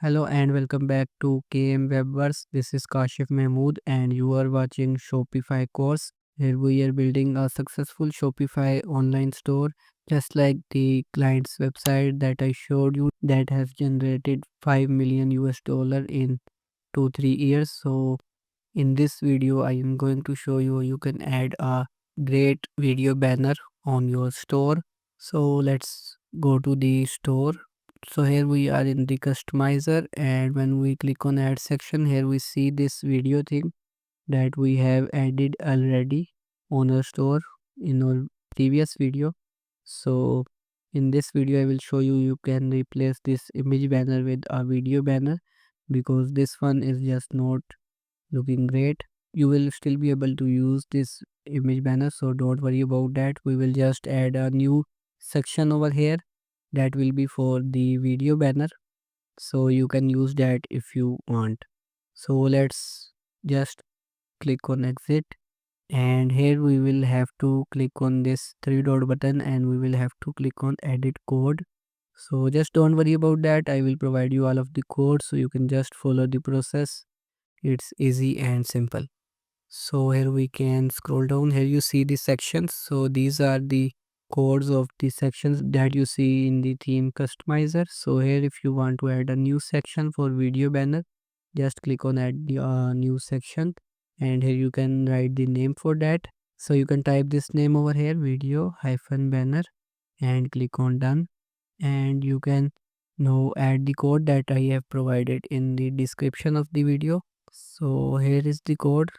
Hello and welcome back to KM Webverse. This is Kashif Mahmood and you are watching Shopify course. Here we are building a successful Shopify online store just like the client's website that I showed you that has generated 5 million US dollar in 2-3 years. So in this video I am going to show you can add a great video banner on your store. So let's go to the store. So here we are in the customizer, and when we click on add section, here we see this video thing that we have added already on our store in our previous video. So in this video I will show you can replace this image banner with a video banner because this one is just not looking great. You will still be able to use this image banner, so don't worry about that. We will just add a new section over here that will be for the video banner, so you can use that if you want. So let's just click on exit, and here we will have to click on this three dot button and we will have to click on edit code. So just don't worry about that, I will provide you all of the code so you can just follow the process. It's easy and simple. So here we can scroll down. Here you see the sections. So these are the codes of the sections that you see in the theme customizer. So here if you want to add a new section for video banner, just click on add the new section, and here you can write the name for that. So you can type this name over here, video hyphen banner, and click on done, and you can now add the code that I have provided in the description of the video. So here is the code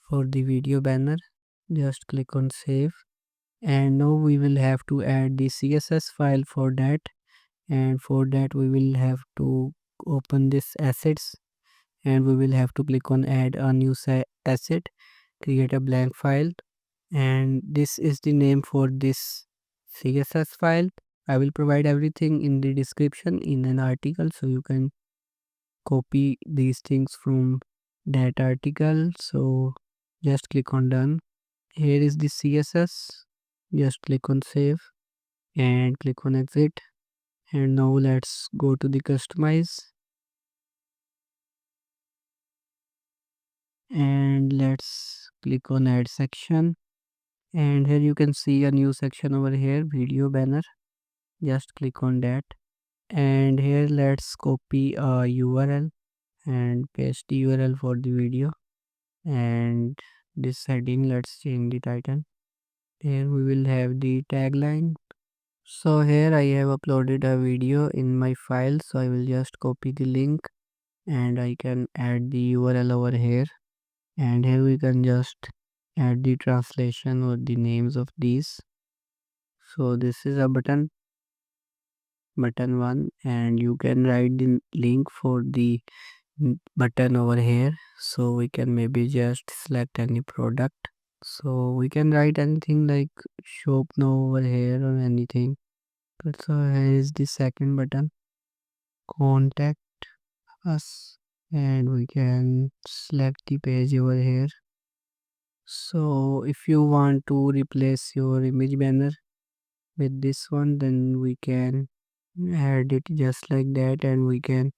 for the video banner. Just click on save, and now we will have to add the CSS file for that, and for that we will have to open this assets, and we will have to click on add a new asset, create a blank file, and this is the name for this CSS file. I will provide everything in the description in an article, so you can copy these things from that article. So just click on done. Here is the CSS. Just click on save and click on exit, and now let's go to the customize, and let's click on add section, and here you can see a new section over here, video banner. Just click on that, and here let's copy a URL and paste the URL for the video, and this heading let's change the title. Here we will have the tagline. So here I have uploaded a video in my file, so I will just copy the link and I can add the URL over here, and here we can just add the translation or the names of these. So this is a button 1, and you can write the link for the button over here. So we can maybe just select any product, so we can write anything like shop now over here or anything. So here is the second button, contact us, and we can select the page over here. So if you want to replace your image banner with this one, then we can add it just like that, and we can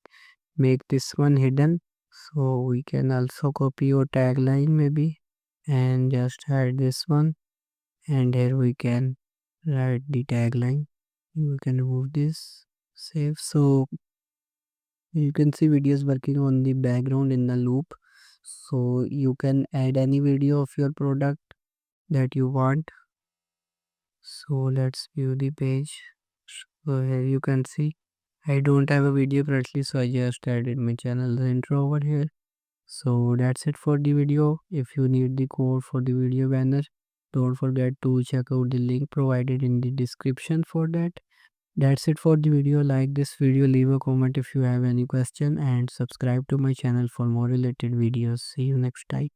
make this one hidden. So we can also copy your tagline maybe and just add this one, and here we can write the tagline. We can remove this, save. So you can see videos working on the background in the loop, so you can add any video of your product that you want. So let's view the page. So here you can see I don't have a video currently, so I just added my channel intro over here. So that's it for the video. If you need the code for the video banner, don't forget to check out the link provided in the description for that. That's it for the video. Like this video, leave a comment if you have any question, and subscribe to my channel for more related videos. See you next time.